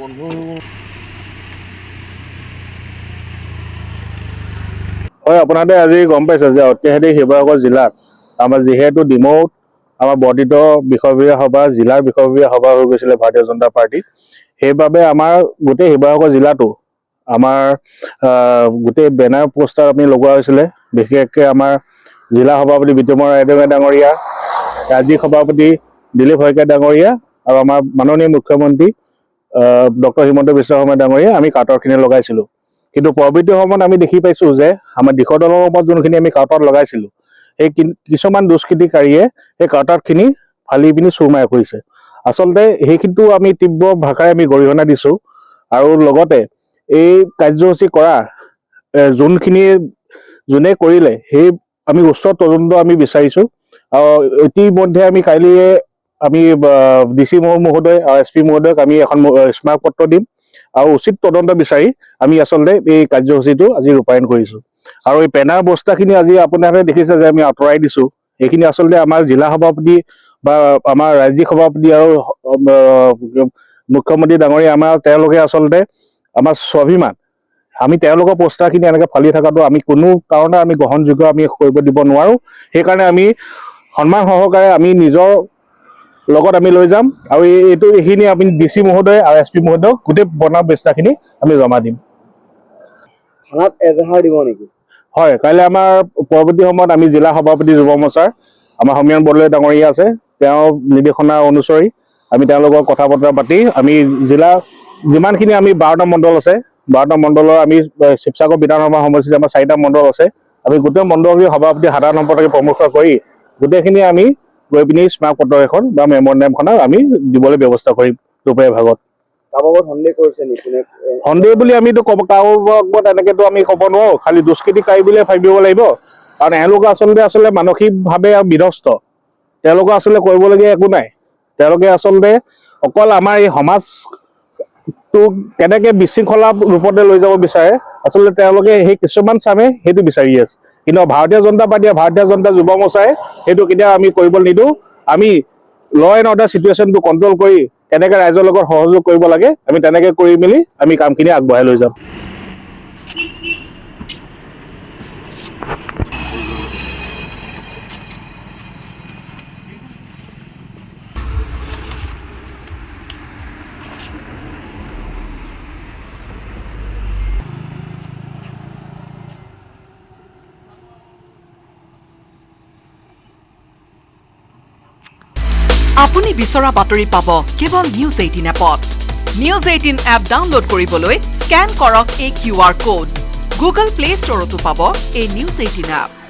বন্ধু হয়, আপোনালোকে আজি গম পাইছে যে ঐতিহাসিক শিৱসাগৰ জিলাত আমাৰ যিহেতু ডিমৌত আমাৰ বৰ্ধিত বিষয়ববীয়া সভা জিলাৰ বিষয়ববীয়া সভা হৈ গৈছিলে ভাৰতীয় জনতা পাৰ্টি। সেইবাবে আমাৰ গোটেই শিৱসাগৰ জিলাতো আমাৰ গোটেই বেনাৰ পোষ্টাৰ আপুনি লগোৱা হৈছিলে। বিশেষকৈ আমাৰ জিলা সভাপতি বিতুমৰ ৰাইডঙে ডাঙৰীয়া, ৰাজ্যিক সভাপতি দিলীপ শইকীয়া ডাঙৰীয়া আৰু আমাৰ মাননীয় মুখ্যমন্ত্ৰী ডক্টৰ হিমন্ত বিশ্ব শৰ্মা ডাঙৰীয়া আমি কাৰ্টৰখিনি লগাইছিলোঁ। কিন্তু পৰৱৰ্তী সময়ত আমি দেখি পাইছোঁ যে আমাৰ দিশৰ দলৰ ওপৰত যোনখিনি আমি কাৰ্টত লগাইছিলোঁ, সেই কিছুমান দুষ্কৃতিকাৰীয়ে সেই কাৰ্টতখিনি ফালি পিনি চুৰ মাৰি কৰিছে। আচলতে সেইখিনিতো আমি তীব্ৰ ভাষাৰে আমি গৰিহণা দিছোঁ আৰু লগতে এই কাৰ্যসূচী কৰা যোনে কৰিলে সেই আমি উচ্চ তদন্ত আমি বিচাৰিছোঁ। আৰু ইতিমধ্যে আমি কাইলৈ আমি DC মহোদয় আৰু SP মহোদয়ক আমি এখন স্মাৰকপত্ৰ দিম আৰু উচিত তদন্ত বিচাৰি আমি আচলতে এই কাৰ্যসূচীটো আজি ৰূপায়ণ কৰিছোঁ। আৰু এই পেনাৰ বস্তাখিনি আজি আপোনালোকে দেখিছে যে আমি আঁতৰাই দিছোঁ। এইখিনি আচলতে আমাৰ জিলা সভাপতি বা আমাৰ ৰাজ্যিক সভাপতি আৰু মুখ্যমন্ত্ৰী ডাঙৰীয়া তেওঁলোকে আচলতে আমাৰ স্বাভিমান, আমি তেওঁলোকৰ পোষ্টাৰখিনি এনেকৈ ফালি থকাটো আমি কোনো কাৰণে আমি গ্ৰহণযোগ্য আমি কৰিব দিব নোৱাৰোঁ। সেইকাৰণে আমি সন্মান সহকাৰে আমি নিজৰ লগত আমি লৈ যাম আৰু এইখিনি আমি DC মহোদয় আৰু SP মহোদয়ক গোটেই বনাম বস্তাখিনি আমি জমা দিম। থানাত এজাহাৰ দিব নেকি? হয়, কাইলৈ আমাৰ পৰৱৰ্তী সময়ত আমি জিলা সভাপতি যুৱ মৰ্চাৰ আমাৰ সমীৰণ বৰদলৈ ডাঙৰীয়া আছে, তেওঁ নিৰ্দেশনা অনুসৰি আমি তেওঁলোকৰ কথা বতৰা পাতি আমি জিলা যিমানখিনি আমি 12টা মণ্ডল আছে, 12টা মণ্ডলৰ আমি শিৱসাগৰ বিধানসভা সমষ্টিত আমাৰ 4টা মণ্ডল আছে, আমি গোটেই মণ্ডলকে সভাপতি সাধাৰণ সম্পাদকে প্ৰমুখ কৰি গোটেইখিনি আমি গৈ পিনি স্মাৰকপত্ৰ এখন বা মেমৰেণ্ডামখন আমি দিবলৈ ব্যৱস্থা কৰিম দুপৰীয়া ভাগত। কাৰোবাৰ সন্দেহ কৰিছে নেকি? সন্দেহ বুলি আমিতো কাৰোবাক তেনেকেতো আমি ক'ব নোৱাৰোঁ, খালি দুষ্কৃতিকাৰী বুলিয়ে ভাবিব লাগিব। কাৰণ এওঁলোক আচলতে মানসিকভাৱে বিধ্বস্ত, তেওঁলোকৰ আচলতে কৰিবলগীয়া একো নাই। তেওঁলোকে আচলতে অকল আমাৰ এই সমাজটো কেনেকৈ বিশৃংখলা ৰূপতে লৈ যাব বিচাৰে, আচলতে তেওঁলোকে সেই কিছুমান চামে সেইটো বিচাৰি আছে। কিন্তু ভাৰতীয় জনতা পাৰ্টীয়ে ভাৰতীয় জনতা যুৱ মৰ্চাই সেইটো কেতিয়াও আমি কৰিবলৈ নিদিওঁ। আমি ল এণ্ড অৰ্ডাৰ চিটুৱেশ্যনটো কণ্ট্ৰল কৰি কেনেকৈ ৰাইজৰ লগত সহযোগ কৰিব লাগে আমি তেনেকৈ কৰি মেলি আমি কামখিনি আগবঢ়াই লৈ যাম। আপুনি বিচৰা বাতৰি পাব কেৱল নিউজ 18 এপত। নিউজ 18 এপ ডাউনলোড কৰিবলৈ স্কেন কৰক এই QR কোড। গুগল প্লে ষ্টৰতো পাব এই নিউজ 18 এপ।